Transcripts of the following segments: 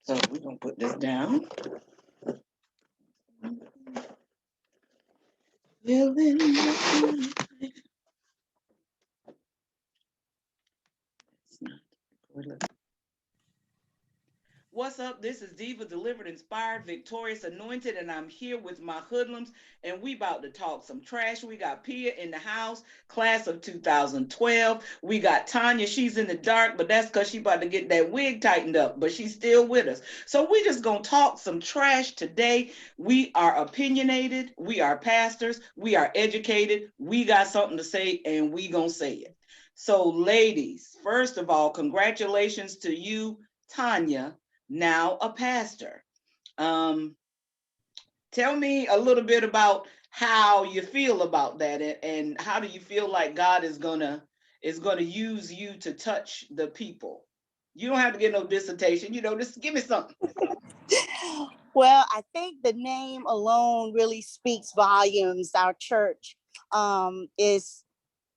So we're going to put this down. What's up? This is Diva, delivered, inspired, victorious, anointed, and I'm here with my hoodlums, and we about to talk some trash. We got Pia in the house, class of 2012. We got Tonya. She's in the dark, but that's because she about to get that wig tightened up, but she's still with us. So we just gonna talk some trash today. We are opinionated. We are pastors. We are educated. We got something to say, and we gonna say it. So, ladies, first of all, congratulations to you, Tonya, now a pastor. Tell me a little bit about how you feel about that, and how do you feel like God is gonna use you to touch the people? You don't have to get no dissertation, just give me something. Well, I think the name alone really speaks volumes. Our church is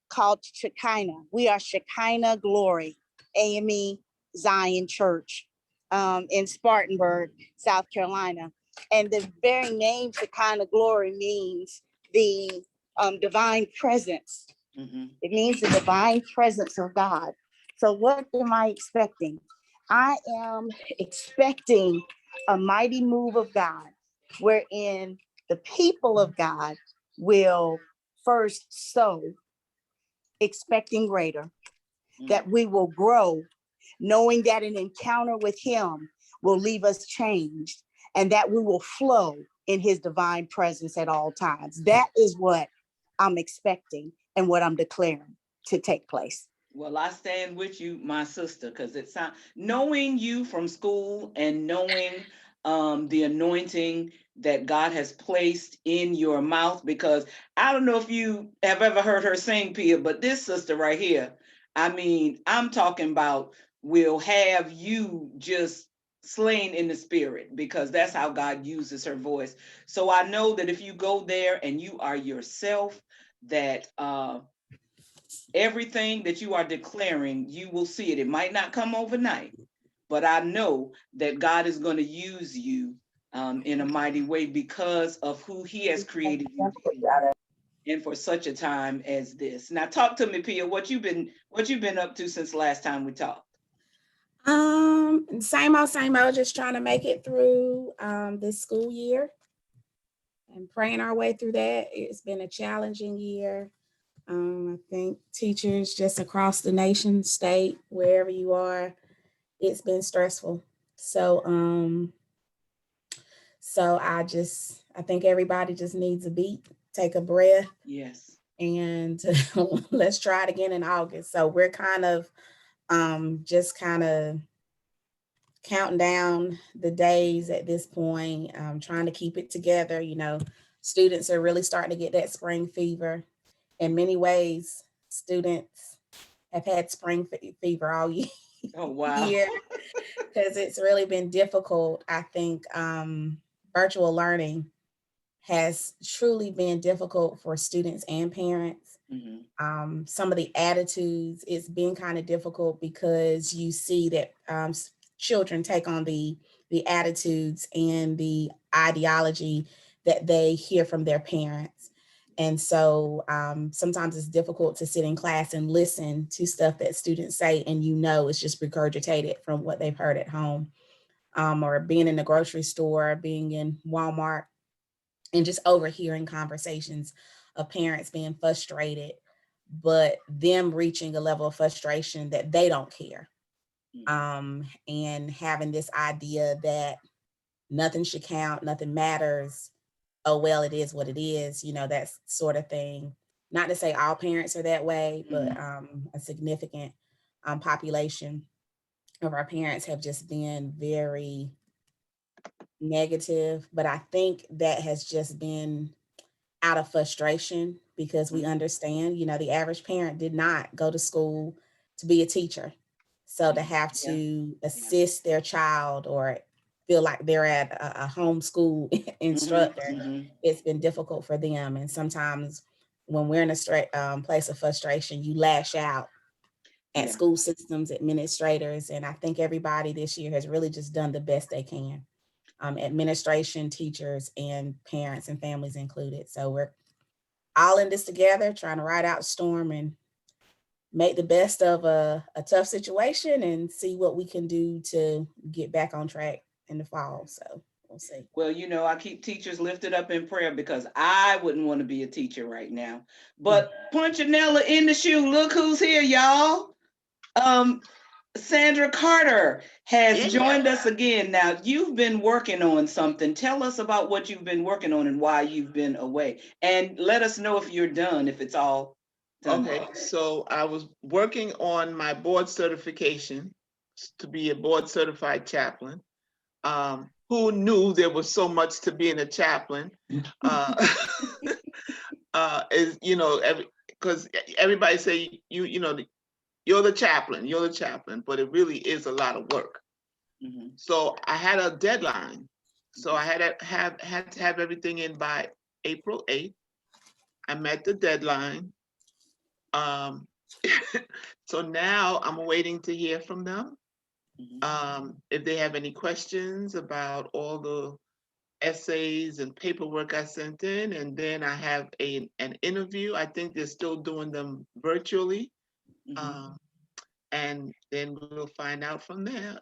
called Shekinah. We are Shekinah Glory, AME Zion Church in Spartanburg, South Carolina. And the very name Shekinah Glory means the divine presence. Mm-hmm. It means the divine presence of God. So what am I expecting? I am expecting a mighty move of God, wherein the people of God will first sow, expecting greater, that we will grow, knowing that an encounter with him will leave us changed, and that we will flow in his divine presence at all times. That is what I'm expecting and what I'm declaring to take place. Well, I stand with you, my sister, because it's knowing you from school and knowing the anointing that God has placed in your mouth. Because I don't know if you have ever heard her sing, Pia, but this sister right here, I mean, I'm talking about will have you just slain in the spirit, because that's how God uses her voice. So I know that if you go there and you are yourself, that everything that you are declaring, you will see it. It might not come overnight, but I know that God is going to use you in a mighty way because of who he has created you to be, and for such a time as this. Now talk to me, Pia, what you've been up to since last time we talked. Same old, just trying to make it through this school year and praying our way through that. It's been a challenging year. I think teachers just across the nation, state, wherever you are, it's been stressful. So I think everybody just needs a beat, take a breath. Yes. And let's try it again in August. So we're kind of just kind of counting down the days at this point, trying to keep it together. Students are really starting to get that spring fever. In many ways, students have had spring fever all year. Oh, wow. Because it's really been difficult. I think virtual learning has truly been difficult for students and parents. Mm-hmm. Some of the attitudes, it's been kind of difficult because you see that children take on the attitudes and the ideology that they hear from their parents. And so sometimes it's difficult to sit in class and listen to stuff that students say, and it's just regurgitated from what they've heard at home, or being in the grocery store, being in Walmart, and just overhearing conversations of parents being frustrated, but them reaching a level of frustration that they don't care, and having this idea that nothing should count, nothing matters. Oh, well, it is what it is, that sort of thing. Not to say all parents are that way, but a significant population of our parents have just been very negative. But I think that has just been out of frustration because we understand, the average parent did not go to school to be a teacher. So to have to assist their child or feel like they're at a homeschool instructor, it's been difficult for them. And sometimes when we're in a straight place of frustration, you lash out. at school systems, administrators. And I think everybody this year has really just done the best they can. Administration, teachers, and parents and families included. So we're all in this together, trying to ride out the storm and make the best of a tough situation and see what we can do to get back on track in the fall. So we'll see. Well, you know, I keep teachers lifted up in prayer because I wouldn't want to be a teacher right now. But Punchinella in the shoe, look who's here, y'all. Sandra Carter has joined us again. Now, you've been working on something. Tell us about what you've been working on and why you've been away. And let us know if you're done, if it's all done. Okay, so I was working on my board certification to be a board certified chaplain. Who knew there was so much to being a chaplain? Is, you know, because everybody say you know, you're the chaplain, but it really is a lot of work. Mm-hmm. So I had a deadline. So I had to have everything in by April 8th. I met the deadline. So now I'm waiting to hear from them. Mm-hmm. If they have any questions about all the essays and paperwork I sent in, and then I have an interview. I think they're still doing them virtually. Mm-hmm. And then we'll find out from there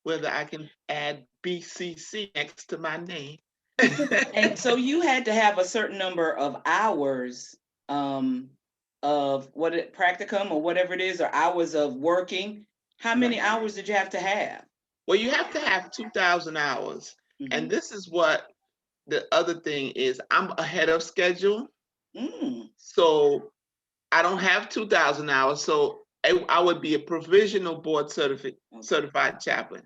whether I can add BCC next to my name. And so you had to have a certain number of hours of practicum or whatever it is, or hours of working. How many hours did you have to have? Well, you have to have 2,000 hours. Mm-hmm. And this is what the other thing is. I'm ahead of schedule. So I don't have 2,000 hours. So I would be a provisional board certified chaplain.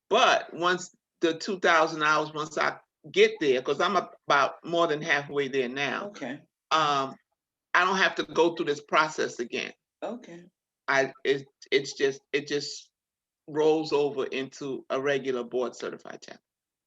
But once the 2,000 hours, once I get there, because I'm about more than halfway there now. Okay. I don't have to go through this process again. Okay. It just rolls over into a regular board certified chaplain.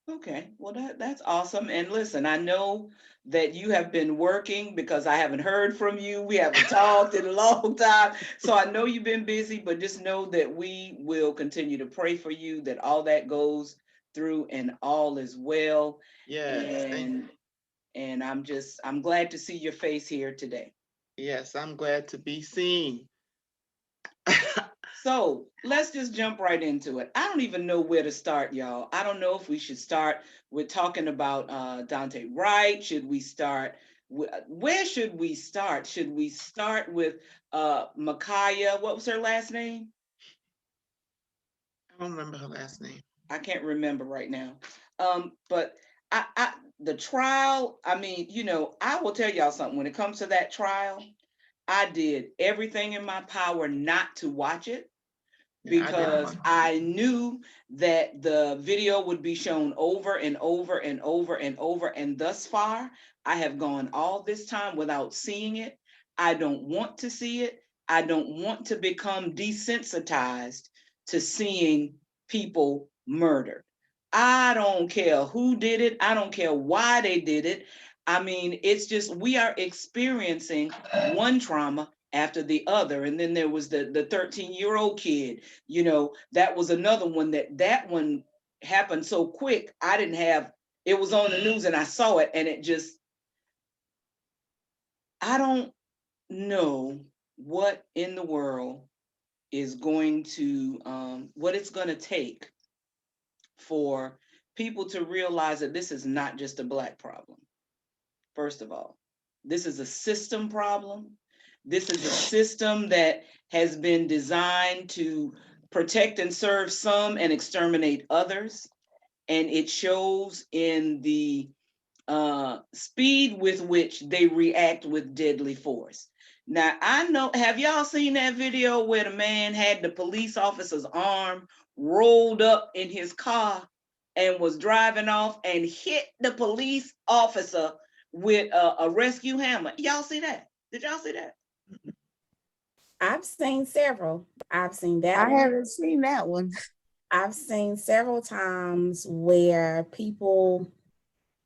Okay, well that's awesome. And listen, I know that you have been working because I haven't heard from you. We haven't talked in a long time. So I know you've been busy, but just know that we will continue to pray for you, that all that goes through and all is well. Yeah. And I'm glad to see your face here today. Yes, I'm glad to be seen. So let's just jump right into it. I don't even know where to start, y'all. I don't know if we should start with talking about Dante Wright. Should we start? Where should we start? Should we start with Micaiah? What was her last name? I don't remember her last name. I can't remember right now. But the trial, I mean, you know, I will tell y'all something. When it comes to that trial, I did everything in my power not to watch it because I knew that the video would be shown over and over and over and over. And thus far, I have gone all this time without seeing it. I don't want to see it. I don't want to become desensitized to seeing people murdered. I don't care who did it. I don't care why they did it. I mean, it's just we are experiencing one trauma after the other. And then there was the 13-year-old kid, you know, that was another one that one happened so quick. I didn't have, it was on the news and I saw it and it just, I don't know what in the world is going to, what it's going to take for people to realize that this is not just a Black problem. First of all, this is a system problem. This is a system that has been designed to protect and serve some and exterminate others. And it shows in the speed with which they react with deadly force. Now, I know, have y'all seen that video where the man had the police officer's arm rolled up in his car and was driving off and hit the police officer with a rescue hammer? Y'all see that? Did y'all see that? I've seen several. I've seen that I haven't seen that one. I've seen several times where people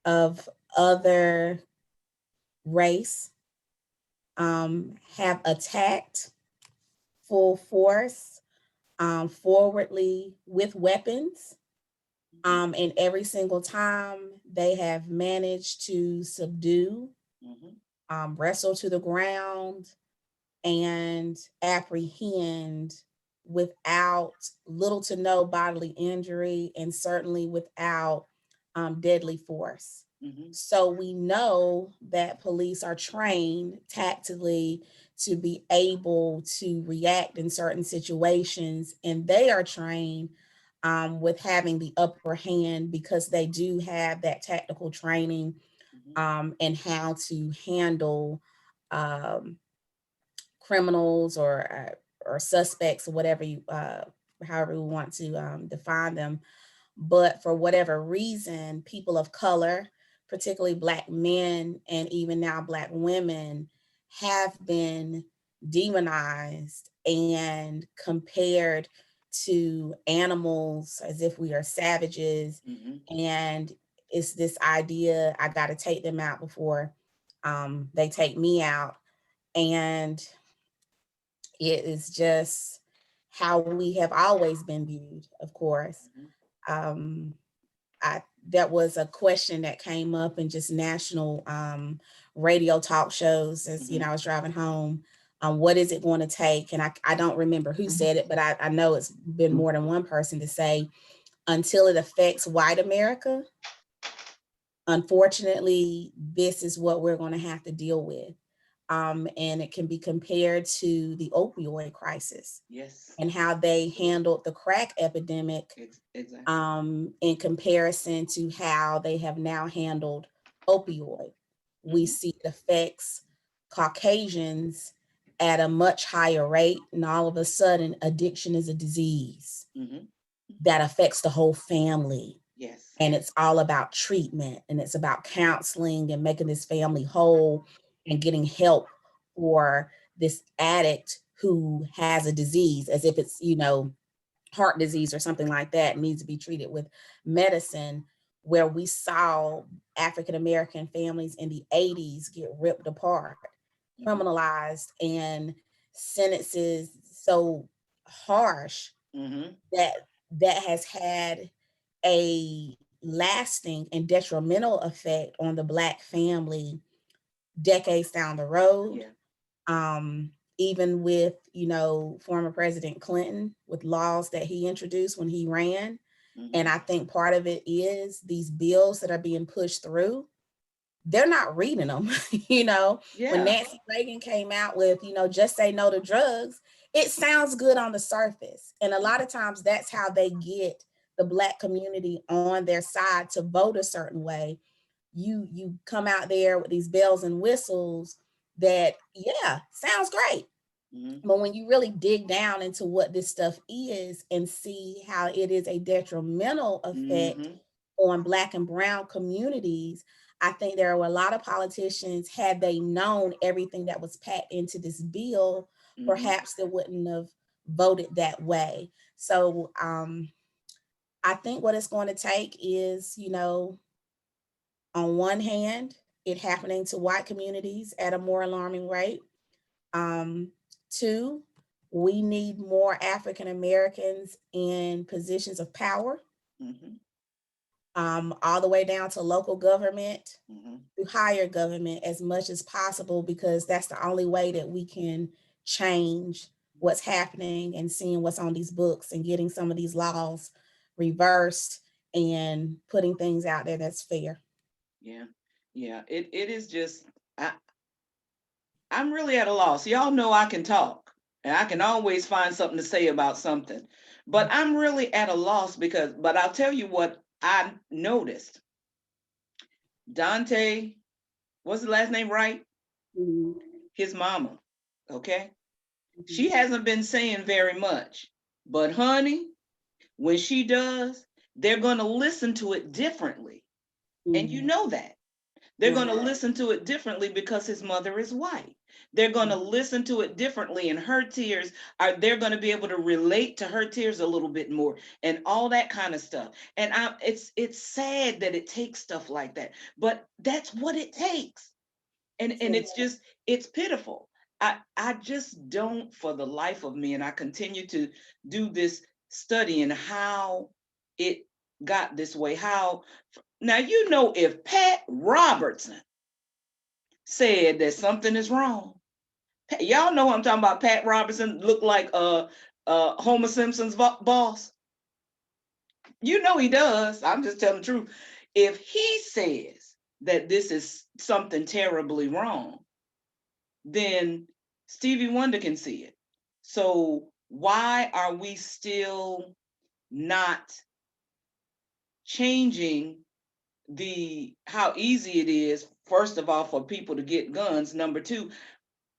of other race have attacked full force, forwardly with weapons. And every single time they have managed to subdue, wrestle to the ground, and apprehend without little to no bodily injury, and certainly without deadly force. So we know that police are trained tactically to be able to react in certain situations, and they are trained with having the upper hand because they do have that tactical training and how to handle um, criminals or suspects or whatever you however we want to define them. But for whatever reason, people of color, particularly Black men and even now Black women, have been demonized and compared to animals as if we are savages. And it's this idea, I got to take them out before they take me out. And it is just how we have always been viewed, of course. That was a question that came up in just national radio talk shows as I was driving home. What is it going to take? And I don't remember who said it, but I know it's been more than one person to say, until it affects white America, unfortunately, this is what we're going to have to deal with. And it can be compared to the opioid crisis. Yes. And how they handled the crack epidemic in comparison to how they have now handled opioid. We see it affects Caucasians at a much higher rate, and all of a sudden addiction is a disease that affects the whole family. Yes. And it's all about treatment, and it's about counseling and making this family whole and getting help for this addict who has a disease, as if it's, heart disease or something like that, needs to be treated with medicine, where we saw African-American families in the 80s get ripped apart, criminalized, and sentences so harsh that has had a lasting and detrimental effect on the Black family decades down the road. Even with, former President Clinton, with laws that he introduced when he ran. And I think part of it is these bills that are being pushed through, they're not reading them. When Nancy Reagan came out with, just say no to drugs, it sounds good on the surface. And a lot of times that's how they get the Black community on their side to vote a certain way. You come out there with these bells and whistles that, sounds great. But when you really dig down into what this stuff is and see how it is a detrimental effect on Black and brown communities, I think there were a lot of politicians, had they known everything that was packed into this bill, perhaps they wouldn't have voted that way. So I think what it's going to take is, on one hand, it happening to white communities at a more alarming rate. Two, we need more African Americans in positions of power, all the way down to local government, to higher government as much as possible, because that's the only way that we can change what's happening and seeing what's on these books and getting some of these laws reversed and putting things out there that's fair. Yeah, it is just, I'm really at a loss. Y'all know I can talk and I can always find something to say about something, but I'm really at a loss but I'll tell you what I noticed. Dante, what's the last name, right? His mama, okay? She hasn't been saying very much, but honey, when she does, they're going to listen to it differently. And you know that. They're going to listen to it differently because his mother is white. They're going to listen to it differently, and her tears they're going to be able to relate to her tears a little bit more and all that kind of stuff. And it's sad that it takes stuff like that, but that's what it takes. And it's pitiful. I just don't, for the life of me, and I continue to do this studying how it got this way. How now, you know, if Pat Robertson said that something is wrong, y'all know I'm talking about. Pat Robertson looked like Homer Simpson's boss. You know he does. I'm just telling the truth. If he says that this is something terribly wrong, then Stevie Wonder can see it. So why are we still not changing how easy it is, first of all, for people to get guns? Number two,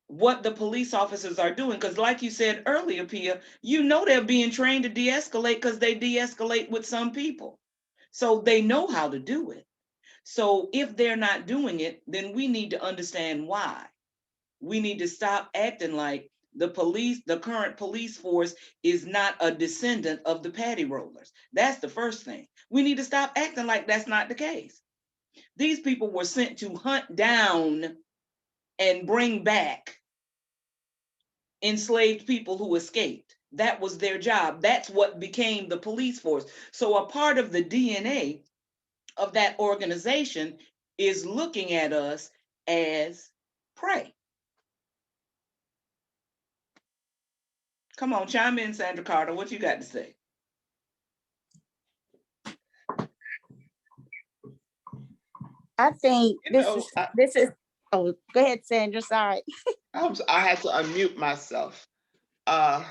what the police officers are doing. Because like you said earlier, Pia, you know they're being trained to de-escalate because they de-escalate with some people. So they know how to do it. So if they're not doing it, then we need to understand why. We need to stop acting like the current police force is not a descendant of the patty rollers. That's the first thing. We need to stop acting like that's not the case. These people were sent to hunt down and bring back enslaved people who escaped. That was their job. That's what became the police force. So a part of the DNA of that organization is looking at us as prey. Come on, chime in, Sandra Carter. What you got to say? I think this is. Oh, go ahead, Sandra. Sorry. I had to unmute myself. I'm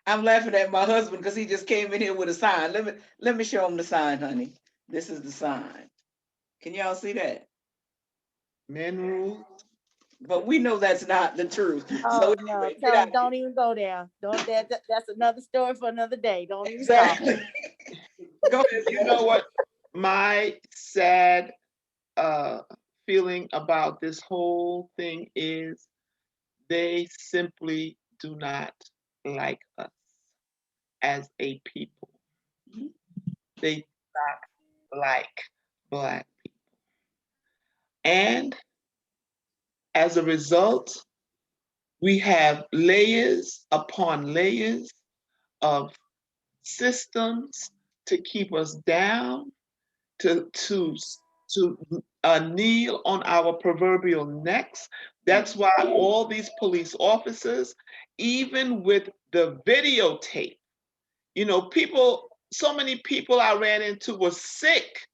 laughing at my husband because he just came in here with a sign. Let me show him the sign, honey. This is the sign. Can y'all see that? Men rule. But we know that's not the truth. Oh, So no, anyway, tell them, don't even go there. Don't that's another story for another day. Don't even exactly. Go ahead. You know what? My sad feeling about this whole thing is they simply do not like us as a people. Mm-hmm. They do not like Black people. And as a result, we have layers upon layers of systems to keep us down, to kneel on our proverbial necks. That's why all these police officers, even with the videotape, you know, so many people I ran into were sick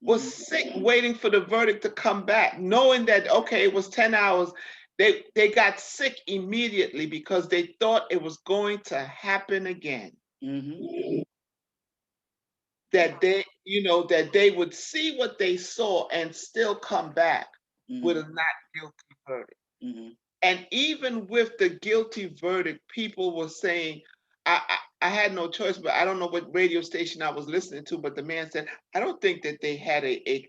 waiting for the verdict to come back, knowing that, okay, it was 10 hours. They got sick immediately because they thought it was going to happen again. Mm-hmm. That they would see what they saw and still come back with a not guilty verdict. Mm-hmm. And even with the guilty verdict, people were saying, I had no choice, but I don't know what radio station I was listening to, but the man said, I don't think that they had a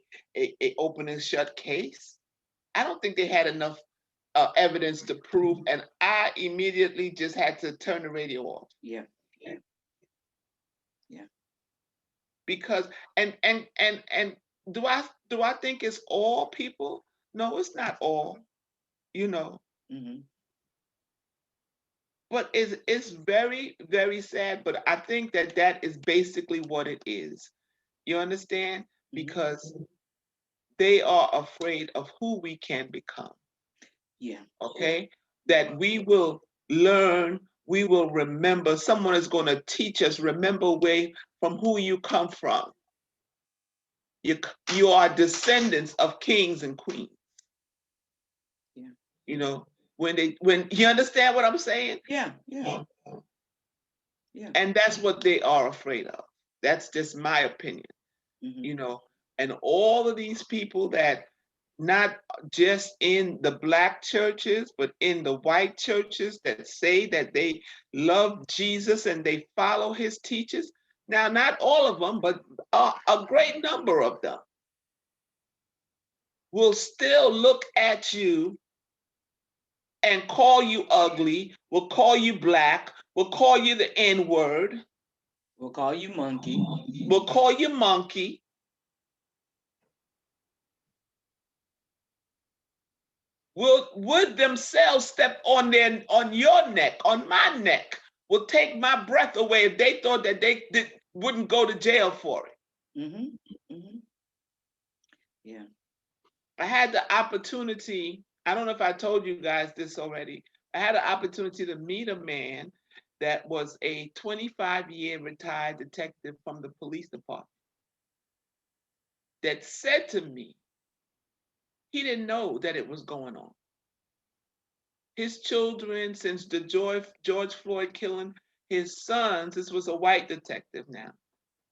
open and shut case. I don't think they had enough evidence to prove, and I immediately just had to turn the radio off. Yeah. Because and do I think it's all people? No, it's not all, you know. Mm-hmm. But it's very, very sad. But I think that is basically what it is. You understand? Mm-hmm. Because they are afraid of who we can become. Yeah. Okay? That we will learn, we will remember. Someone is going to teach us, remember from who you come from. You are descendants of kings and queens. Yeah. You know, when you understand what I'm saying? Yeah. And that's what they are afraid of. That's just my opinion. Mm-hmm. You know, and all of these people that not just in the Black churches, but in the white churches that say that they love Jesus and they follow his teachings. Now, not all of them, but a great number of them will still look at you and call you ugly, will call you Black, will call you the N-word. We'll call you monkey. We'll call you monkey. would themselves step on your neck, on my neck, will take my breath away if they thought that they wouldn't go to jail for it. Mm-hmm. Mm-hmm. Yeah. I had the opportunity, I don't know if I told you guys this already, I had an opportunity to meet a man that was a 25-year retired detective from the police department that said to me, he didn't know that it was going on. His children, since the George Floyd killing, his sons, this was a white detective now,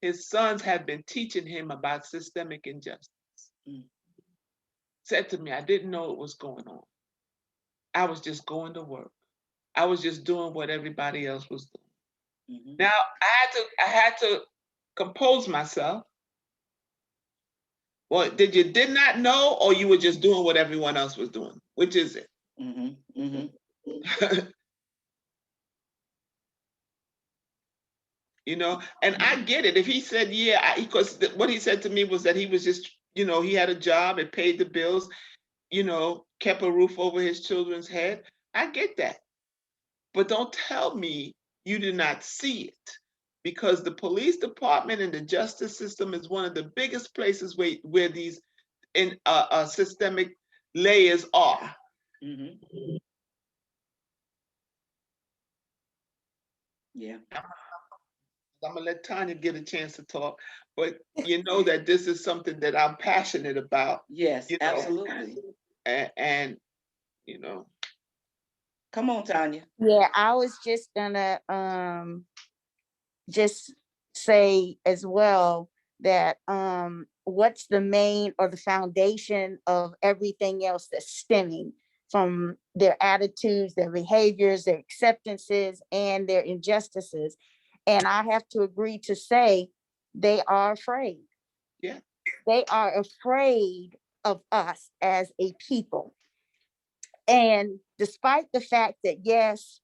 his sons have been teaching him about systemic injustice. Mm. Said to me, I didn't know it was going on. I was just going to work. I was just doing what everybody else was doing. Mm-hmm. Now I had to compose myself. Well, did not know, or you were just doing what everyone else was doing? Which is it? Mm-hmm. Mm-hmm. You know, and I get it. If he said, yeah, because what he said to me was that he was just, you know, he had a job, it paid the bills, you know, kept a roof over his children's head. I get that. But don't tell me you did not see it, because the police department and the justice system is one of the biggest places where these systemic layers are. Mm-hmm. Yeah. I'm gonna let Tonya get a chance to talk, but you know that this is something that I'm passionate about. Yes, you know, absolutely. And you know, come on, Tonya. Yeah, I was just gonna just say as well that what's the main or the foundation of everything else that's stemming from their attitudes, their behaviors, their acceptances, and their injustices. And I have to agree to say they are afraid. Yeah. They are afraid of us as a people. And despite the fact that, yes,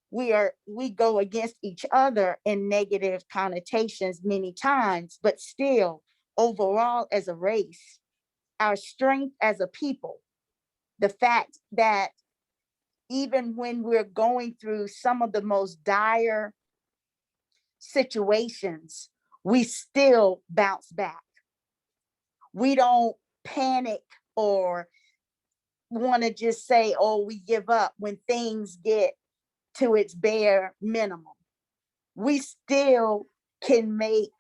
we go against each other in negative connotations many times, but still, overall, as a race, our strength as a people, the fact that even when we're going through some of the most dire situations, we still bounce back. We don't panic or want to just say, oh, we give up when things get to its bare minimum. We still can make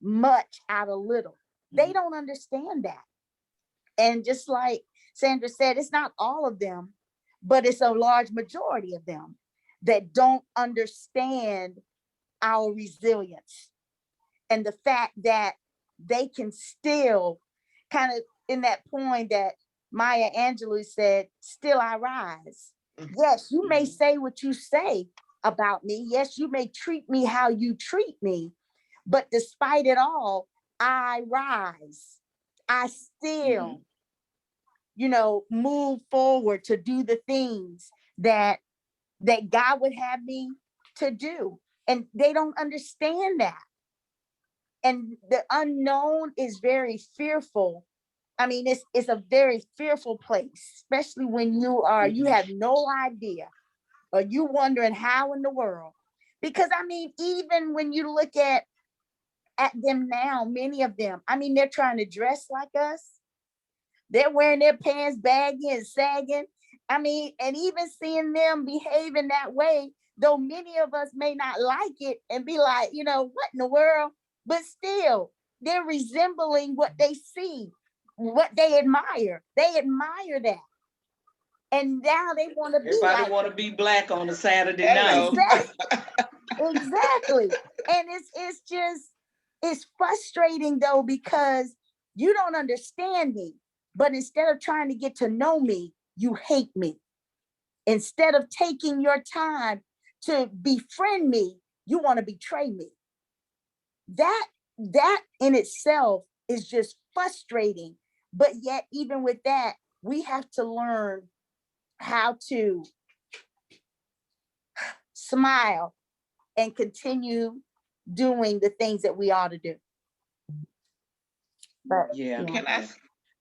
much out of little. They don't understand that. And just like Sandra said, it's not all of them, but it's a large majority of them that don't understand our resilience and the fact that they can still, kind of in that point that Maya Angelou said, still I rise. Yes, you may say what you say about me. Yes, you may treat me how you treat me, but despite it all, I rise. I still, you know, move forward to do the things that God would have me to do. And they don't understand that. And the unknown is very fearful. I mean, it's a very fearful place, especially when you have no idea, or you wondering how in the world. Because I mean, even when you look at them now, many of them, I mean, they're trying to dress like us. They're wearing their pants baggy and sagging. I mean, and even seeing them behaving that way, though many of us may not like it and be like, you know, what in the world? But still, they're resembling what they see, what they admire. They admire that. And now they want to be everybody like, want to be black on a Saturday night. Exactly. And it's frustrating though, because you don't understand me, but instead of trying to get to know me, you hate me. Instead of taking your time to befriend me, you want to betray me. That in itself is just frustrating. But yet, even with that, we have to learn how to smile and continue doing the things that we ought to do. But yeah,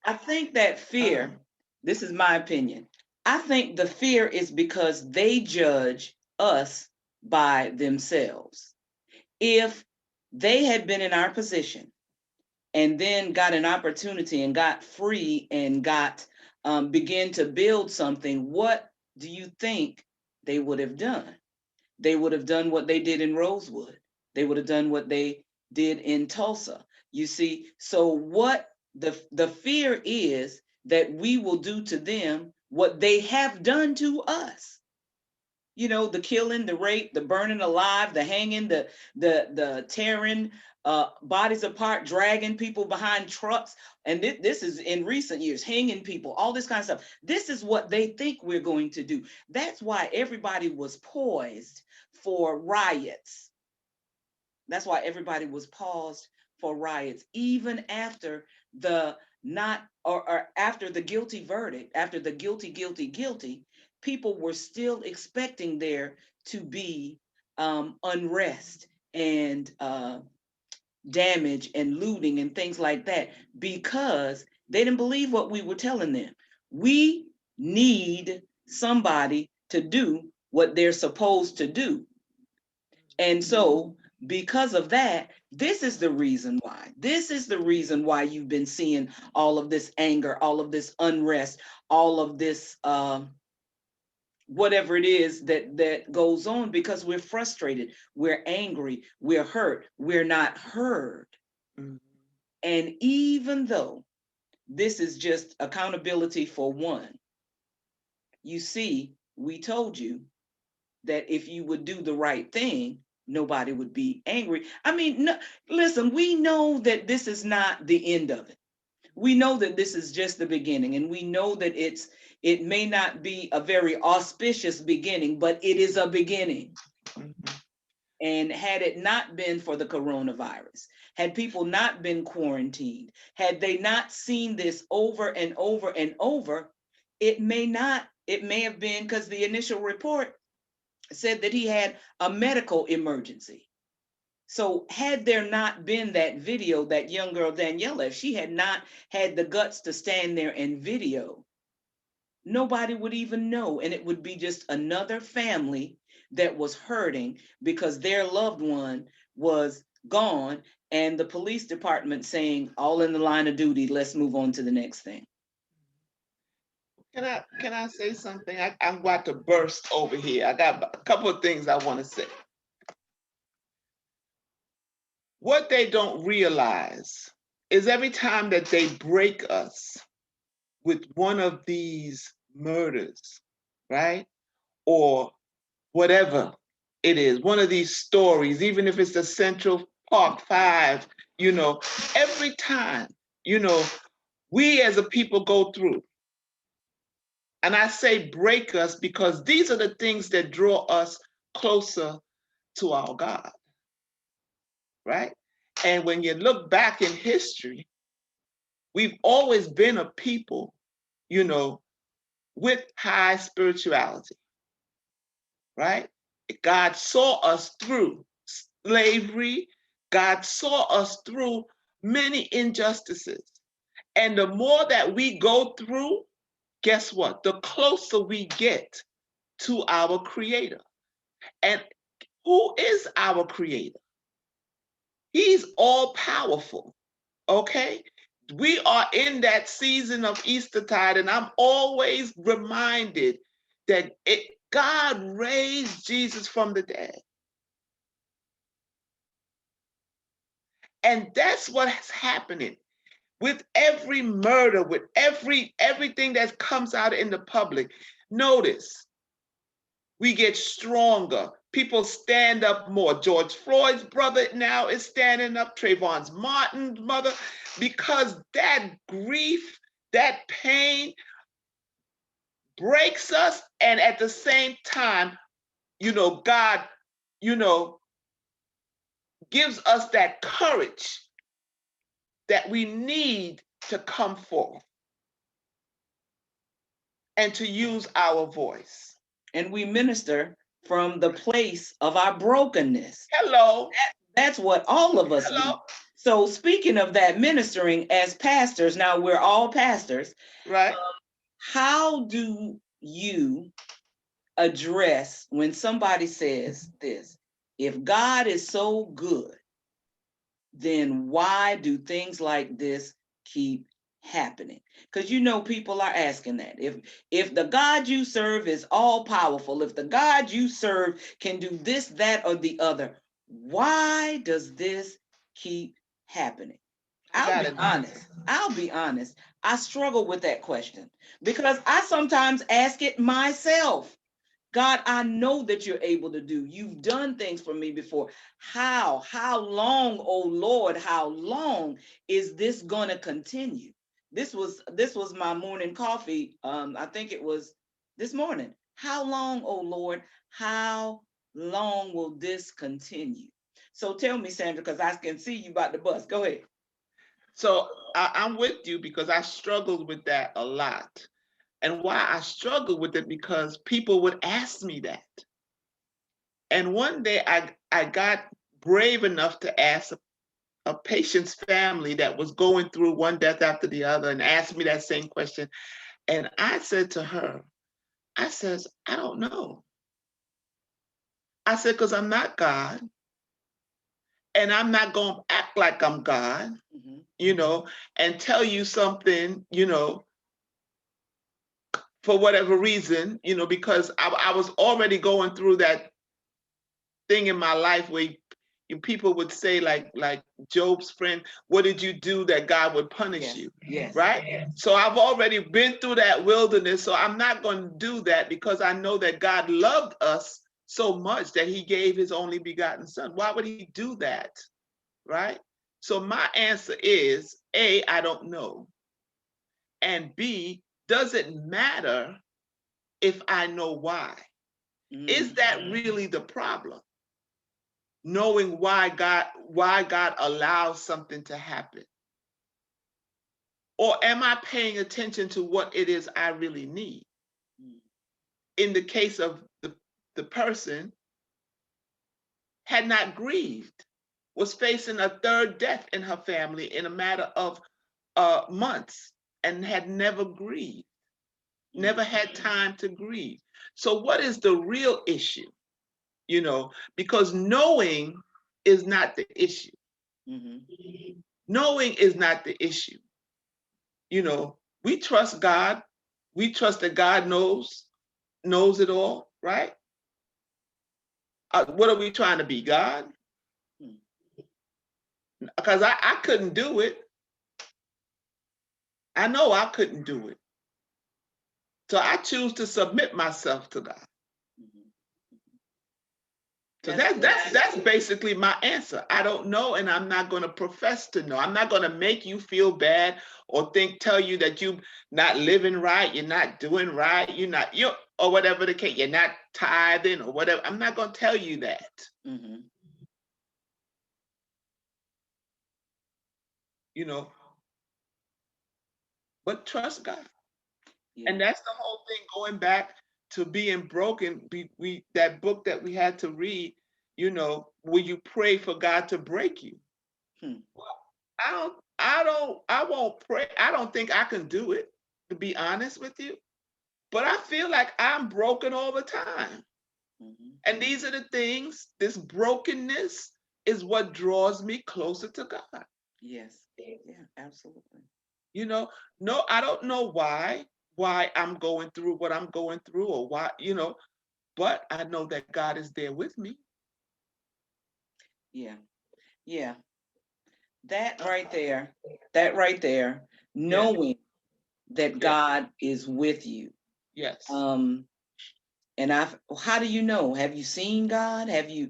I think that fear This is my opinion. I think the fear is because they judge us by themselves. If they had been in our position and then got an opportunity and got free and got begin to build something, what do you think they would have done? They would have done what they did in Rosewood. They would have done what they did in Tulsa. You see, so what the fear is that we will do to them what they have done to us. You know, the killing, the rape, the burning alive, the hanging, the tearing bodies apart, dragging people behind trucks. And this is in recent years, hanging people, all this kind of stuff. This is what they think we're going to do. That's why everybody was poised for riots. That's why everybody was paused for riots, even after the after the guilty verdict, after the guilty, people were still expecting there to be unrest and damage and looting and things like that, because they didn't believe what we were telling them. We need somebody to do what they're supposed to do. And so because of that, this is the reason why. This is the reason why you've been seeing all of this anger, all of this unrest, all of this whatever it is that goes on, because we're frustrated, we're angry, we're hurt, we're not heard. Mm-hmm. And even though this is just accountability for one, you see, we told you that if you would do the right thing, nobody would be angry. I mean, no, listen, we know that this is not the end of it. We know that this is just the beginning, and we know that it may not be a very auspicious beginning, but it is a beginning. Mm-hmm. And had it not been for the coronavirus, had people not been quarantined, had they not seen this over and over and over, it may have been, because the initial report said that he had a medical emergency. So had there not been that video, that young girl, Daniela, if she had not had the guts to stand there and video, nobody would even know. And it would be just another family that was hurting because their loved one was gone, and the police department saying, all in the line of duty, let's move on to the next thing. Can I say something? I'm about to burst over here. I got a couple of things I want to say. What they don't realize is every time that they break us with one of these murders, right? Or whatever it is, one of these stories, even if it's the Central Park 5, you know, every time, you know, we as a people go through. And I say break us because these are the things that draw us closer to our God, right? And when you look back in history, we've always been a people, you know, with high spirituality, right? God saw us through slavery. God saw us through many injustices. And the more that we go through, guess what? The closer we get to our Creator. And who is our Creator? He's all powerful, okay? We are in that season of Eastertide, and I'm always reminded that God raised Jesus from the dead. And that's what's happening with every murder, with everything that comes out in the public. Notice, we get stronger. People stand up more. George Floyd's brother now is standing up, Trayvon Martin's mother, because that grief, that pain breaks us. And at the same time, you know, God, you know, gives us that courage that we need to come forth and to use our voice. And we minister from the place of our brokenness. Hello. That's what all of us do. So speaking of that, ministering as pastors, now we're all pastors. Right. how do you address when somebody says this? If God is so good, then why do things like this keep happening? Because people are asking that. If the God you serve is all powerful, if the God you serve can do this, that, or the other, why does this keep happening? I'll be honest. I struggle with that question because I sometimes ask it myself. God, I know that you're able to do. You've done things for me before. How long, oh Lord, how long is this going to continue? This was my morning coffee. I think it was this morning. How long, oh Lord, how long will this continue? So tell me, Sandra, because I can see you about the bus. Go ahead. So I'm with you because I struggled with that a lot. And why I struggled with it, because people would ask me that. And one day I got brave enough to ask a patient's family that was going through one death after the other and asked me that same question. And I said to her, I says, I don't know. I said, because I'm not God. And I'm not going to act like I'm God, and tell you something, for whatever reason, because I was already going through that thing in my life where people would say, like Job's friend, what did you do that God would punish you? Yes. Right? Yes. So I've already been through that wilderness. So I'm not going to do that because I know that God loved us so much that he gave his only begotten son. Why would he do that? Right? So my answer is A, I don't know. And B, does it matter if I know why? Is that really the problem? Knowing why God allows something to happen? Or am I paying attention to what it is I really need? In the case of the person had not grieved, was facing a third death in her family in a matter of months, and had never grieved, never had time to grieve. So what is the real issue? Because knowing is not the issue. Knowing is not the issue. We trust God. We trust that God knows it all, right? What are we trying to be, God? Because I couldn't do it. I know I couldn't do it. So I choose to submit myself to God. So that's basically my answer. I don't know, and I'm not going to profess to know. I'm not going to make you feel bad or tell you that you're not living right, you're not doing right, or whatever the case, you're not tithing or whatever. I'm not going to tell you that. But trust God. Yeah. And that's the whole thing, going back to being broken. That book that we had to read, will you pray for God to break you? Well, I won't pray. I don't think I can do it, to be honest with you. But I feel like I'm broken all the time. And these are the things, this brokenness is what draws me closer to God. Yes. Yeah, absolutely. No, I don't know why I'm going through what I'm going through, or why, but I know that God is there with me. Yeah. Yeah. That right there, knowing that God is with you. Yes. And how do you know? Have you seen God? Have you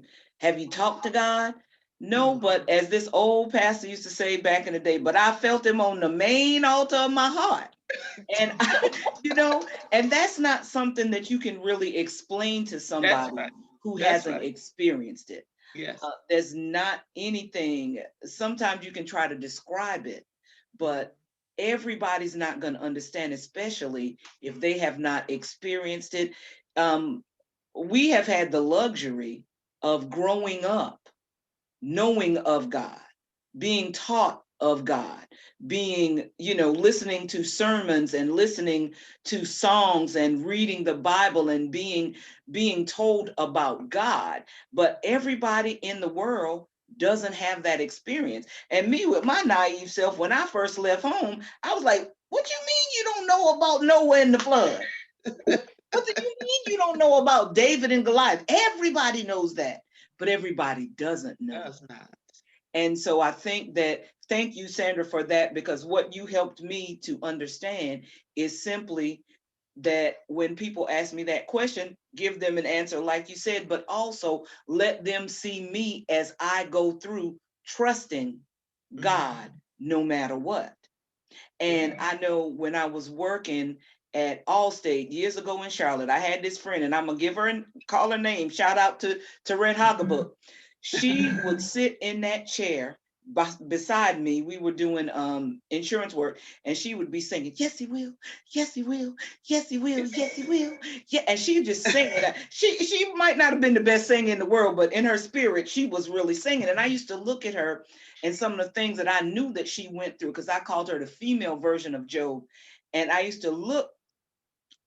talked to God? No, but as this old pastor used to say back in the day, but I felt him on the main altar of my heart. And and that's not something that you can really explain to somebody who hasn't experienced it. Yes. There's not anything. Sometimes you can try to describe it, but everybody's not going to understand, especially if they have not experienced it. We have had the luxury of growing up, knowing of God, being taught of God, being, listening to sermons and listening to songs and reading the Bible and being told about God. But everybody in the world doesn't have that experience. And me, with my naive self, when I first left home, I was like, what you mean you don't know about Noah and the flood? What do you mean you don't know about David and Goliath? Everybody knows that, but everybody doesn't know. Does not. And so I think that, thank you, Sandra, for that, because what you helped me to understand is simply that when people ask me that question, give them an answer like you said, but also let them see me as I go through trusting God no matter what. And I know when I was working at Allstate years ago in Charlotte, I had this friend, and I'm gonna give her and call her name. Shout out to Red Hoggabook. She would sit in that chair beside me. We were doing insurance work, and she would be singing, yes, he will, yes, he will, yes, he will, yes, he will. Yeah, and she just singing that. She might not have been the best singer in the world, but in her spirit, she was really singing. And I used to look at her and some of the things that I knew that she went through, because I called her the female version of Job. And I used to look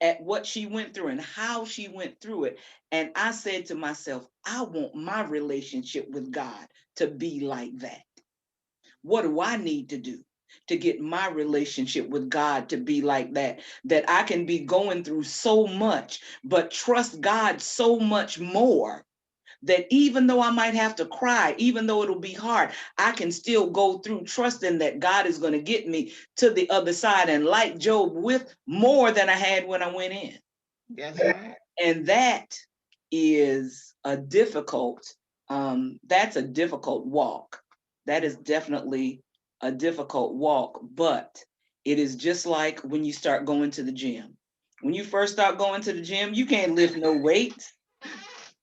at what she went through and how she went through it. And I said to myself, I want my relationship with God to be like that. What do I need to do to get my relationship with God to be like that? That I can be going through so much, but trust God so much more, that even though I might have to cry, even though it'll be hard, I can still go through trusting that God is going to get me to the other side, and like Job, with more than I had when I went in. That's right. And that is a difficult, that's a difficult walk. That is definitely a difficult walk, but it is just like when you start going to the gym. When you first start going to the gym, you can't lift no weights.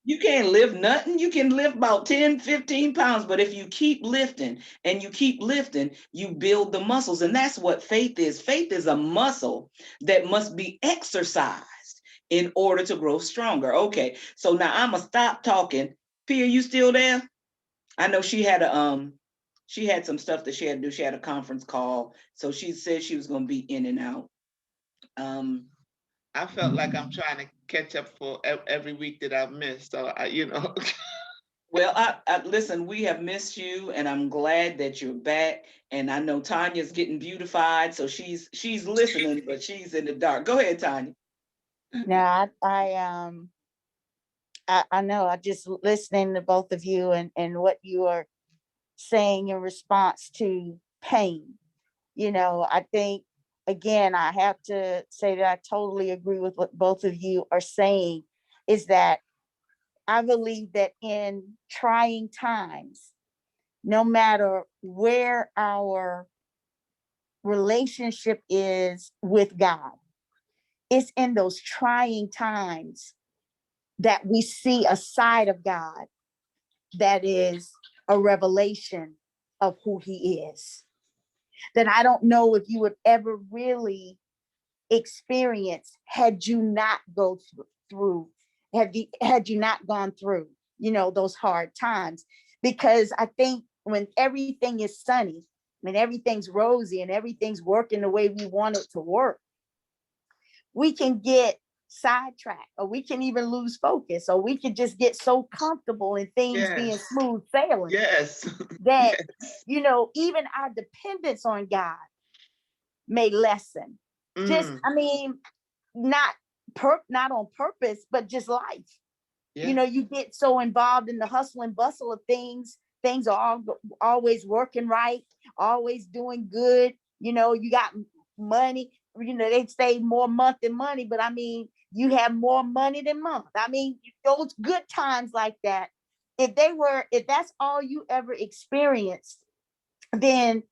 You can't lift nothing. You can lift about 10, 15 pounds, but if you keep lifting and you keep lifting, you build the muscles. And that's what faith is. Faith is a muscle that must be exercised in order to grow stronger. Okay, so now I'm gonna stop talking. Pia, you still there? I know she had some stuff that she had to do. She had a conference call, so she said she was gonna be in and out. I felt like I'm trying to catch up for every week that I've missed. So Well, I listen, we have missed you, and I'm glad that you're back. And I know Tonya's getting beautified, so she's listening, but she's in the dark. Go ahead, Tonya. Now, I know, I just listening to both of you and what you are saying in response to pain. I think, again, I have to say that I totally agree with what both of you are saying, is that I believe that in trying times, no matter where our relationship is with God, it's in those trying times that we see a side of God that is a revelation of who he is. That I don't know if you would ever really experience had you not had you not gone through, those hard times. Because I think when everything is sunny, when everything's rosy and everything's working the way we want it to work, we can get sidetracked, or we can even lose focus, or we can just get so comfortable in things being smooth sailing. Yes. That, even our dependence on God may lessen. Just, not on purpose, but just life. You get so involved in the hustle and bustle of things. Things are always working right, always doing good. You got money. They say more month than money, but you have more money than month. Those good times like that, if that's all you ever experienced, then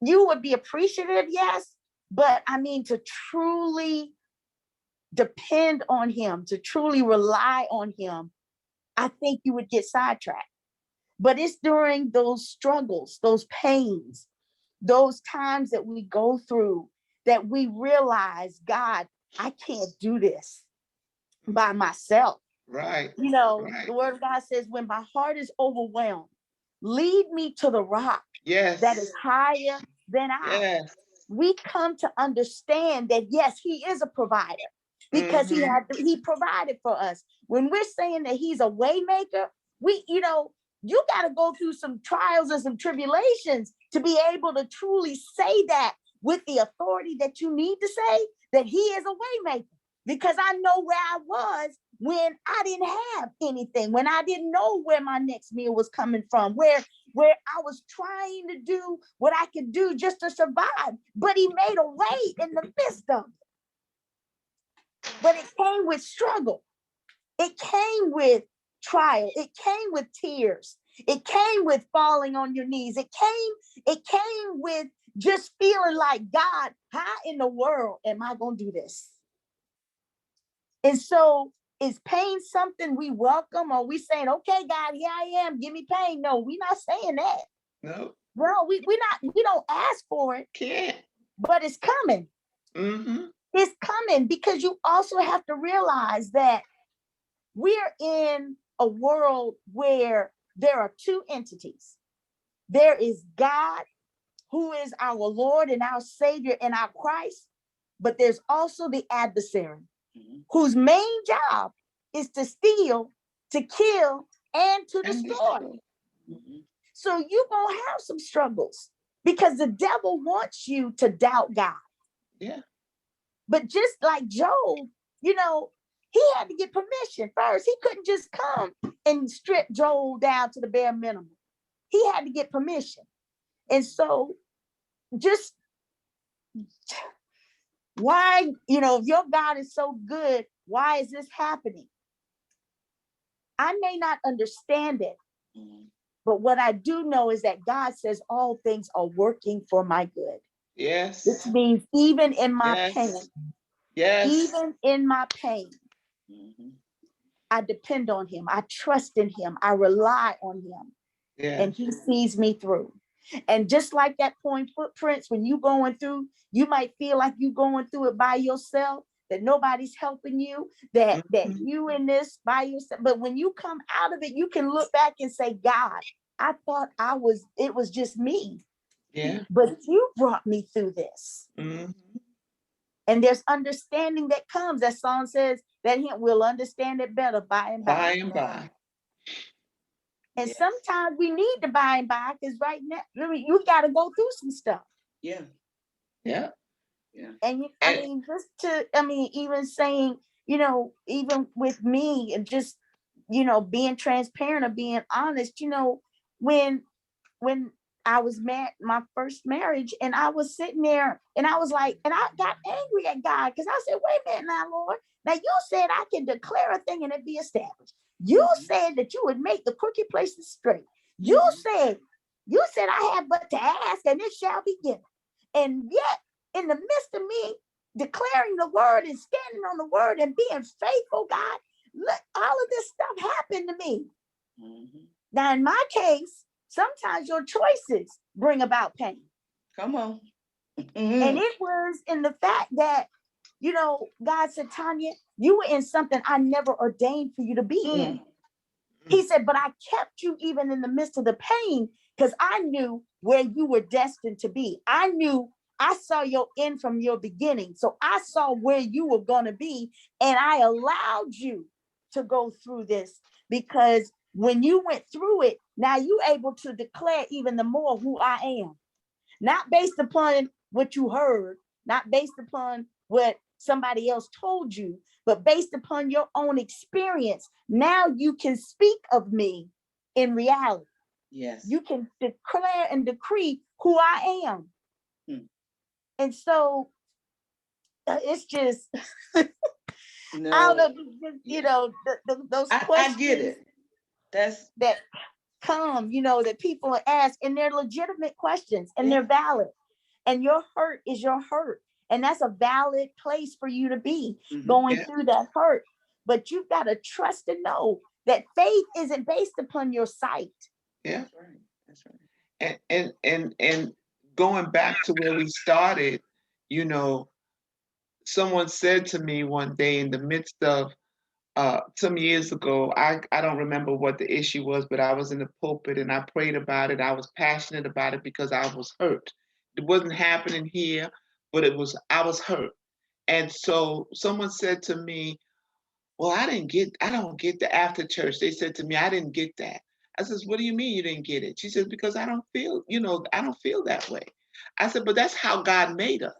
you would be appreciative, yes. But to truly depend on him, to truly rely on him, I think you would get sidetracked. But it's during those struggles, those pains, those times that we go through that we realize, God, I can't do this by myself. Right. The word of God says, when my heart is overwhelmed, lead me to the rock Yes. that is higher than ours. Yes. We come to understand that, yes, he is a provider because he provided for us. When we're saying that he's a way maker, you got to go through some trials and some tribulations to be able to truly say that with the authority that you need to say that he is a way maker. Because I know where I was when I didn't have anything, when I didn't know where my next meal was coming from, where I was trying to do what I could do just to survive. But he made a way in the midst of it. But it came with struggle. It came with trial. It came with tears. It came with falling on your knees. It came with just feeling like, God, how in the world am I going to do this? And so is pain something we welcome? Or we saying, okay, God, here I am, give me pain? No, we're not saying that. No. No, we don't ask for it. Can't. But it's coming. It's coming because you also have to realize that we're in a world where there are two entities. There is God, who is our Lord and our Savior and our Christ, but there's also the adversary, whose main job is to steal, to kill, and to destroy. So you're going to have some struggles because the devil wants you to doubt God. Yeah. But just like Job, he had to get permission first. He couldn't just come and strip Job down to the bare minimum. He had to get permission. And so just why, if your God is so good, why is this happening? I may not understand it, but what I do know is that God says all things are working for my good. Yes. Which means even in my pain, even in my pain, I depend on him. I trust in him. I rely on him. And he sees me through. And just like that poem Footprints, when you're going through, you might feel like you're going through it by yourself, that nobody's helping you, that you in this by yourself. But when you come out of it, you can look back and say, God, I thought it was just me. Yeah. But you brought me through this. And there's understanding that comes. That song says that we'll understand it better by and by. By and by. And sometimes we need to by and by because right now you got to go through some stuff. Yeah. Yeah. Yeah. And even saying, even with me and just, being transparent or being honest, when I was my first marriage, and I was sitting there and I was like, and I got angry at God because I said, wait a minute now, Lord. Now you said I can declare a thing and it be established. You said that you would make the crooked places straight. You said I have but to ask and it shall be given. And yet in the midst of me declaring the word and standing on the word and being faithful, God, look, all of this stuff happened to me. Now in my case, sometimes your choices bring about pain. Come on. And it was in the fact that, God said, Tonya, you were in something I never ordained for you to be in. He said, but I kept you even in the midst of the pain because I knew where you were destined to be. I saw your end from your beginning. So I saw where you were going to be. And I allowed you to go through this because when you went through it, now you're able to declare even the more who I am. Not based upon what you heard, not based upon what somebody else told you, but based upon your own experience. Now you can speak of me in reality. Yes. You can declare and decree who I am. And so it's just, out of, those questions. I get it. That come, that people ask, and they're legitimate questions and they're valid. And your hurt is your hurt. And that's a valid place for you to be going through that hurt. But you've got to trust and know that faith isn't based upon your sight. Yeah. That's right. And going back to where we started, someone said to me one day in the midst of some years ago, I don't remember what the issue was, but I was in the pulpit and I prayed about it. I was passionate about it because I was hurt. It wasn't happening here, but I was hurt. And so someone said to me, well, I don't get the after church. They said to me, I didn't get that. I says, what do you mean you didn't get it? She says, because I don't feel, I don't feel that way. I said, but that's how God made us.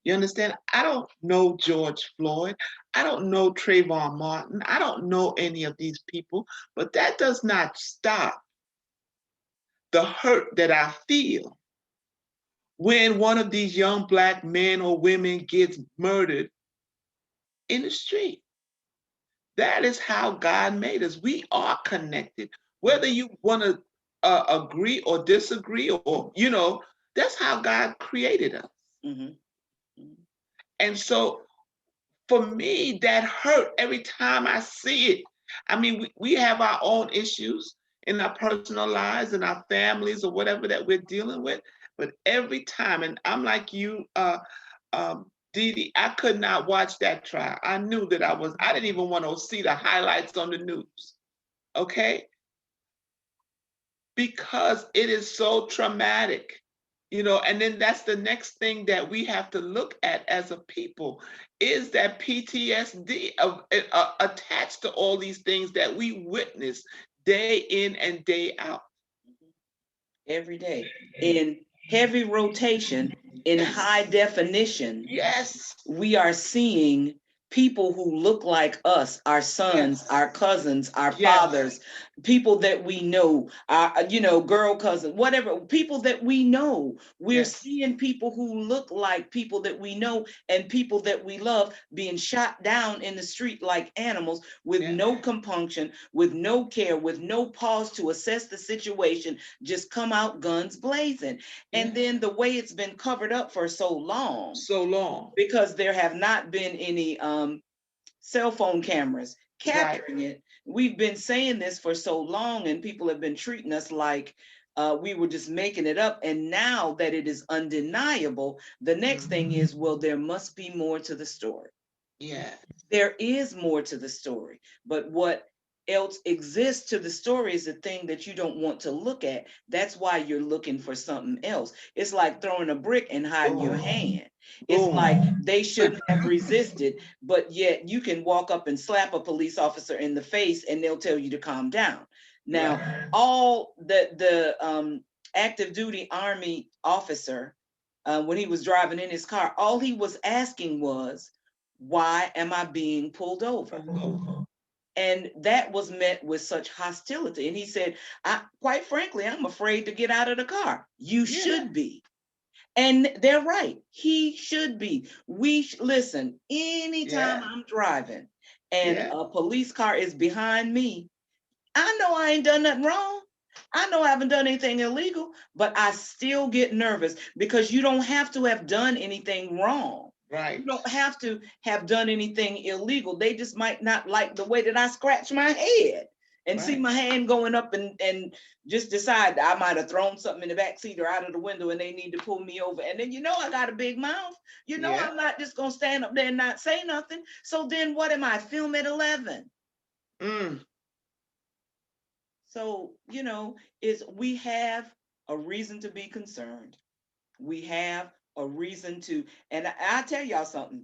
You understand? I don't know George Floyd. I don't know Trayvon Martin. I don't know any of these people, but that does not stop the hurt that I feel when one of these young Black men or women gets murdered in the street. That is how God made us. We are connected. Whether you want to agree or disagree, or, that's how God created us. Mm-hmm. And so for me, that hurt every time I see it. I mean, we have our own issues in our personal lives and our families or whatever that we're dealing with. But every time, and I'm like you, Dee Dee, I could not watch that trial. I knew that I didn't even want to see the highlights on the news. Okay? Because it is so traumatic. And then that's the next thing that we have to look at as a people, is that PTSD attached to all these things that we witness day in and day out. Every day in heavy rotation, in Yes. high definition. Yes. We are seeing people who look like us, our sons, Yes. our cousins, our Yes. fathers, people that we know, our, girl cousins, whatever, people that we know. We're Yes. seeing people who look like people that we know and people that we love being shot down in the street like animals with Yes. no compunction, with no care, with no pause to assess the situation, just come out guns blazing. And then the way it's been covered up for so long, because there have not been any cell phone cameras capturing it. We've been saying this for so long, and people have been treating us like we were just making it up. And now that it is undeniable, the next thing is, well, there must be more to the story. Yeah. There is more to the story, but what else exists to the story is the thing that you don't want to look at. That's why you're looking for something else. It's like throwing a brick and hiding your hand. It's like they shouldn't have resisted, but yet you can walk up and slap a police officer in the face and they'll tell you to calm down. Now, all the active duty Army officer, when he was driving in his car, all he was asking was, why am I being pulled over? And that was met with such hostility. And he said, quite frankly, I'm afraid to get out of the car. You should be. And they're right. He should be. Listen, anytime I'm driving and a police car is behind me, I know I ain't done nothing wrong. I know I haven't done anything illegal, but I still get nervous because you don't have to have done anything wrong. Right. You don't have to have done anything illegal. They just might not like the way that I scratch my head and see my hand going up and just decide I might have thrown something in the back seat or out of the window and they need to pull me over. And then, I got a big mouth. I'm not just going to stand up there and not say nothing. So then what am I, film at 11? So, we have a reason to be concerned. We have a reason to, and I tell y'all something.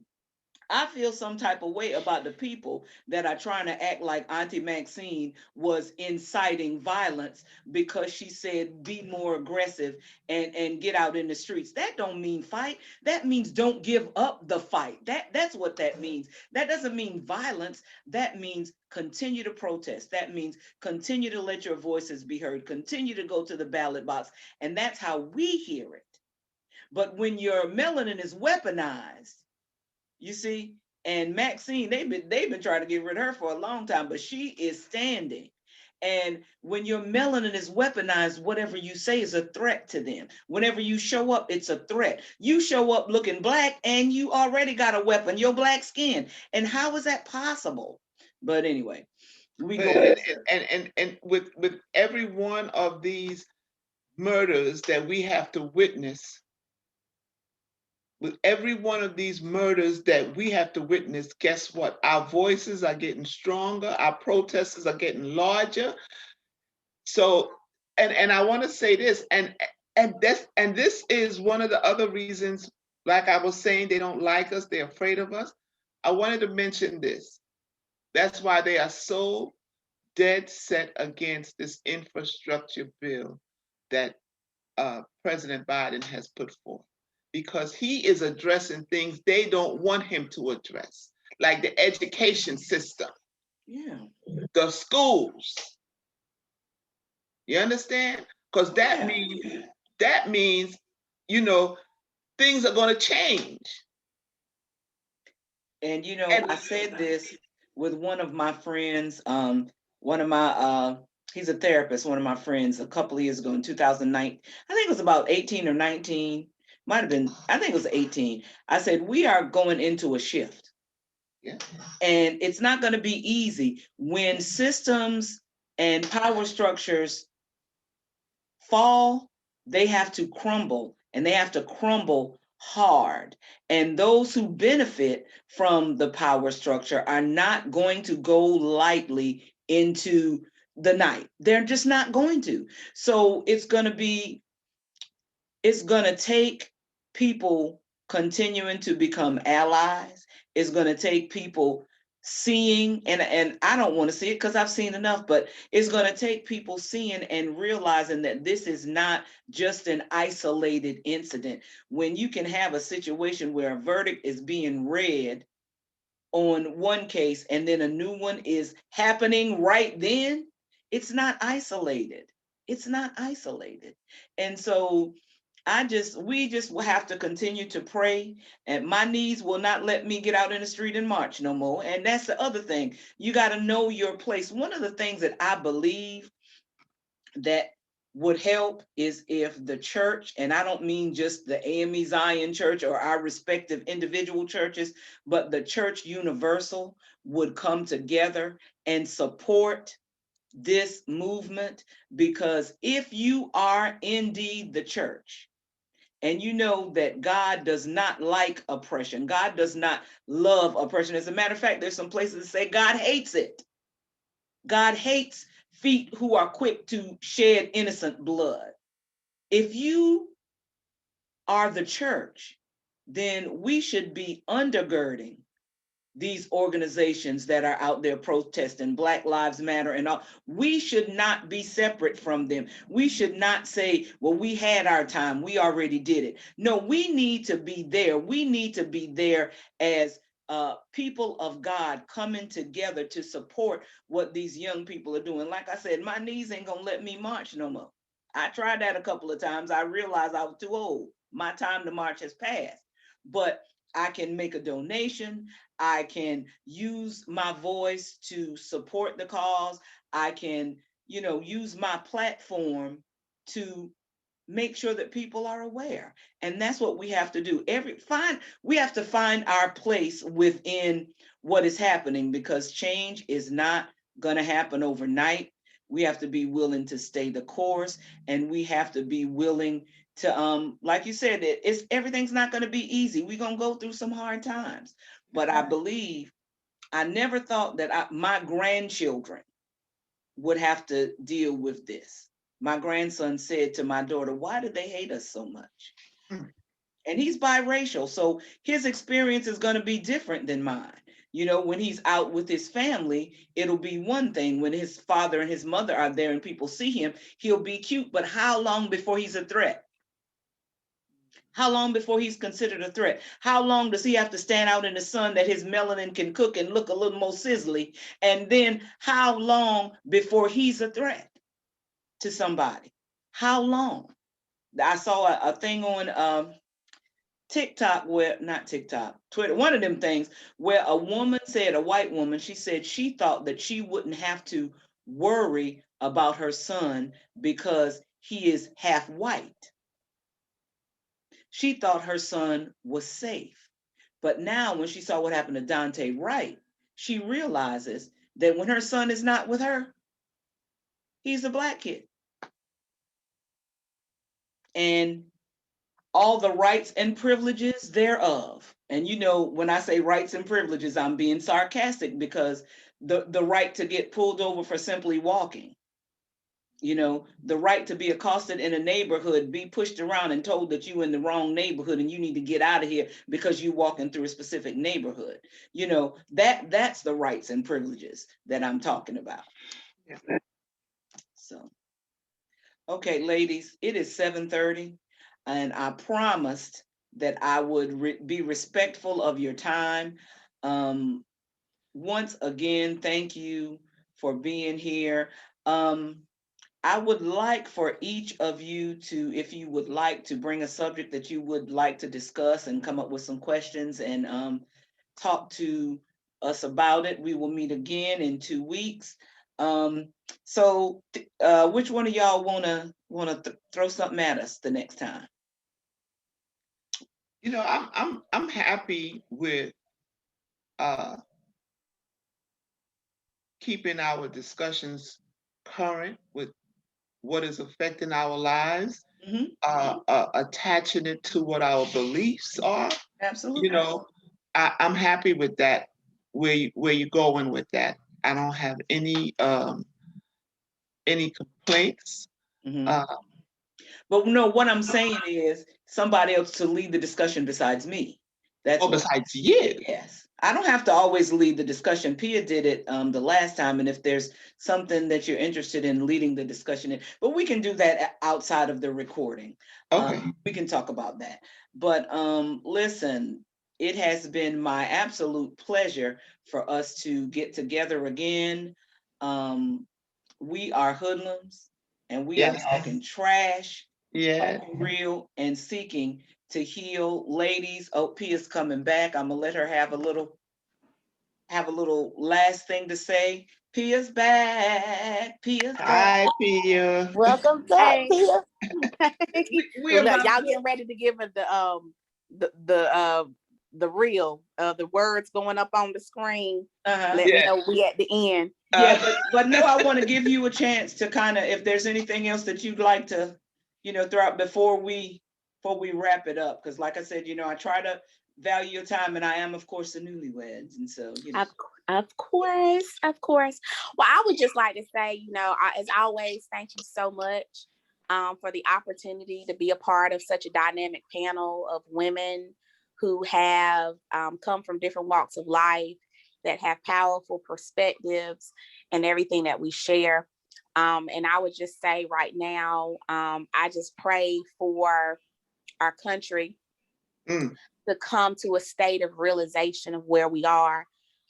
I feel some type of way about the people that are trying to act like Auntie Maxine was inciting violence because she said be more aggressive and get out in the streets. That don't mean fight. That means don't give up the fight. That's what that means. That doesn't mean violence. That means continue to protest. That means continue to let your voices be heard. Continue to go to the ballot box. And that's how we hear it. But when your melanin is weaponized, you see, and Maxine, they've been trying to get rid of her for a long time, but she is standing. And when your melanin is weaponized, whatever you say is a threat to them. Whenever you show up, it's a threat. You show up looking Black and you already got a weapon, your Black skin. And how is that possible? But anyway, we go. And with every one of these murders that we have to witness, with every one of these murders that we have to witness, guess what? Our voices are getting stronger, our protesters are getting larger. So, and I want to say this, and this is one of the other reasons, like I was saying, they don't like us, they're afraid of us. I wanted to mention this. That's why they are so dead set against this infrastructure bill that President Biden has put forth, because he is addressing things they don't want him to address, like the education system, the schools. You understand? Because that means, you know, things are going to change. And you know, I said this with one of my friends, one of my he's a therapist, one of my friends a couple of years ago in 2009. I think it was about 18 or 19, might have been, I think it was 18. I said, we are going into a shift. Yeah. And it's not going to be easy when systems and power structures fall. They have to crumble, and they have to crumble hard. And those who benefit from the power structure are not going to go lightly into the night. They're just not going to. So it's going to take people continuing to become allies. It's going to take people seeing, and I don't want to see it because I've seen enough, but it's going to take people seeing and realizing that this is not just an isolated incident. When you can have a situation where a verdict is being read on one case and then a new one is happening right then, it's not isolated. It's not isolated. And so we just will have to continue to pray, and my knees will not let me get out in the street and march no more. And that's the other thing. You got to know your place. One of the things that I believe that would help is if the church, and I don't mean just the AME Zion Church or our respective individual churches, but the church universal would come together and support this movement. Because if you are indeed the church, and you know that God does not like oppression, God does not love oppression. As a matter of fact, there's some places that say God hates it. God hates feet who are quick to shed innocent blood. If you are the church, then we should be undergirding these organizations that are out there protesting Black Lives Matter and all. We should not be separate from them. We should not say, well, we had our time, we already did it. No, we need to be there. We need to be there as people of God coming together to support what these young people are doing. Like I said, my knees ain't gonna let me march no more. I tried that a couple of times. I realized I was too old. My time to march has passed. But I can make a donation. I can use my voice to support the cause. I can, use my platform to make sure that people are aware. And that's what we have to do. We have to find our place within what is happening, because change is not going to happen overnight. We have to be willing to stay the course, and we have to be willing to, like you said, everything's not going to be easy. We're going to go through some hard times, but I never thought that my grandchildren would have to deal with this. My grandson said to my daughter, why do they hate us so much? And he's biracial, so his experience is going to be different than mine. When he's out with his family, it'll be one thing. When his father and his mother are there and people see him, he'll be cute. But how long before he's a threat? How long before he's considered a threat? How long does he have to stand out in the sun that his melanin can cook and look a little more sizzly? And then how long before he's a threat to somebody? How long? I saw a thing on TikTok, not TikTok, Twitter, one of them things, where a woman said, a white woman, she said she thought that she wouldn't have to worry about her son because he is half white. She thought her son was safe. But now when she saw what happened to Dante Wright, she realizes that when her son is not with her, he's a Black kid. And all the rights and privileges thereof. And you know, when I say rights and privileges, I'm being sarcastic because the right to get pulled over for simply walking, you know, the right to be accosted in a neighborhood, be pushed around and told that you in the wrong neighborhood and you need to get out of here because you walking through a specific neighborhood. You know, that's the rights and privileges that I'm talking about. Yeah. So, okay, ladies, it is 7:30 and I promised that I would be respectful of your time. Once again, thank you for being here. I would like for each of you to, if you would like to bring a subject that you would like to discuss and come up with some questions and talk to us about it. We will meet again in 2 weeks. So which one of y'all wanna throw something at us the next time? You know, I'm happy with keeping our discussions current with what is affecting our lives, attaching it to what our beliefs are. Absolutely. You know, I'm happy with that. Where you're going with that? I don't have any complaints. But no, what I'm saying is somebody else to lead the discussion besides me. That's besides you. Yes. I don't have to always lead the discussion. Pia did it the last time. And if there's something that you're interested in leading the discussion in, but we can do that outside of the recording. Okay. We can talk about that. But listen, it has been my absolute pleasure for us to get together again. We are hoodlums and we are talking trash, talking real and seeking to heal. Ladies, oh, Pia's coming back. I'm gonna let her have a little last thing to say. Pia's back. Pia's back. Hi, Pia. Welcome back, Hey. Pia. Y'all getting ready to give it the real the words going up on the screen. Let me know we at the end. Yeah, but no, I want to give you a chance to kind of, if there's anything else that you'd like to, throw out before we wrap it up. Because like I said, I try to value your time, and I am, of course, the newlyweds, and so Of course. Well, I would just like to say, as always, thank you so much for the opportunity to be a part of such a dynamic panel of women who have come from different walks of life, that have powerful perspectives and everything that we share. And I would just say right now, I just pray for our country to come to a state of realization of where we are,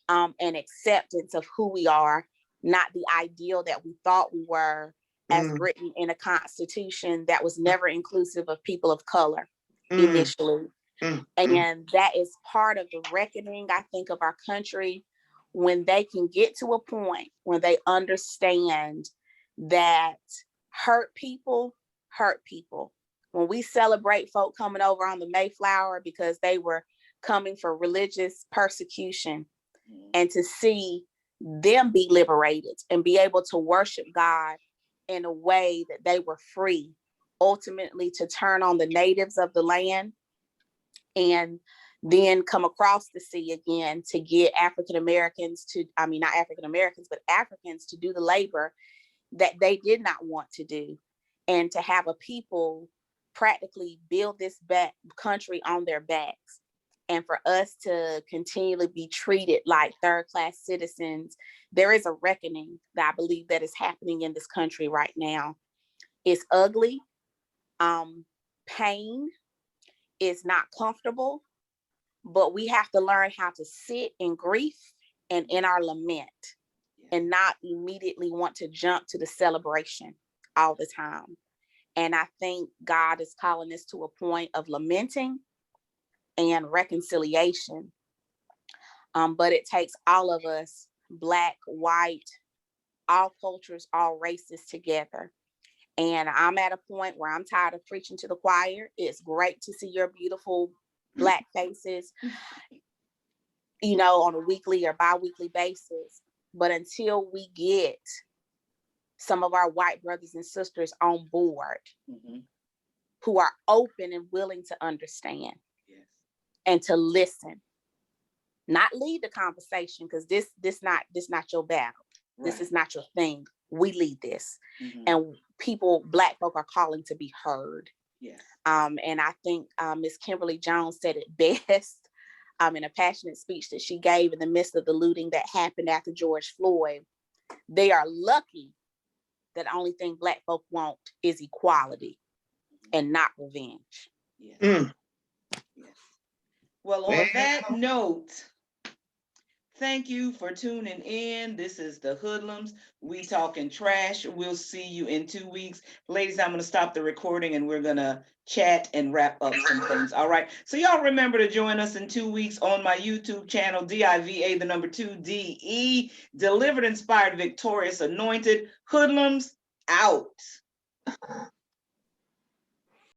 and acceptance of who we are, not the ideal that we thought we were, as written in a constitution that was never inclusive of people of color initially. And that is part of the reckoning, I think, of our country, when they can get to a point where they understand that hurt people. When we celebrate folk coming over on the Mayflower because they were coming for religious persecution, and to see them be liberated and be able to worship God in a way that they were free, ultimately to turn on the natives of the land, and then come across the sea again to get African Americans to, not African Americans, but Africans to do the labor that they did not want to do, and to have a people practically build this country on their backs. And for us to continually be treated like third-class citizens, there is a reckoning that I believe that is happening in this country right now. It's ugly. Pain is not comfortable, but we have to learn how to sit in grief and in our lament, and not immediately want to jump to the celebration all the time. And I think God is calling us to a point of lamenting and reconciliation. But it takes all of us, Black, white, all cultures, all races together. And I'm at a point where I'm tired of preaching to the choir. It's great to see your beautiful Black faces, on a weekly or bi-weekly basis. But until we get some of our white brothers and sisters on board, who are open and willing to understand Yes. and to listen, not lead the conversation, because this not your battle. Right. This is not your thing. We lead this. Mm-hmm. And Black folk are calling to be heard. Yes. And I think Miss Kimberly Jones said it best in a passionate speech that she gave in the midst of the looting that happened after George Floyd. They are lucky that the only thing Black folk want is equality and not revenge. Yes. Mm. Yes. Well, on that note, thank you for tuning in. This is the Hoodlums. We talking trash. We'll see you in 2 weeks. Ladies, I'm going to stop the recording and we're going to chat and wrap up some things. All right. So y'all remember to join us in 2 weeks on my YouTube channel, DIVA, the number 2 DE, Delivered, Inspired, Victorious, Anointed. Hoodlums out.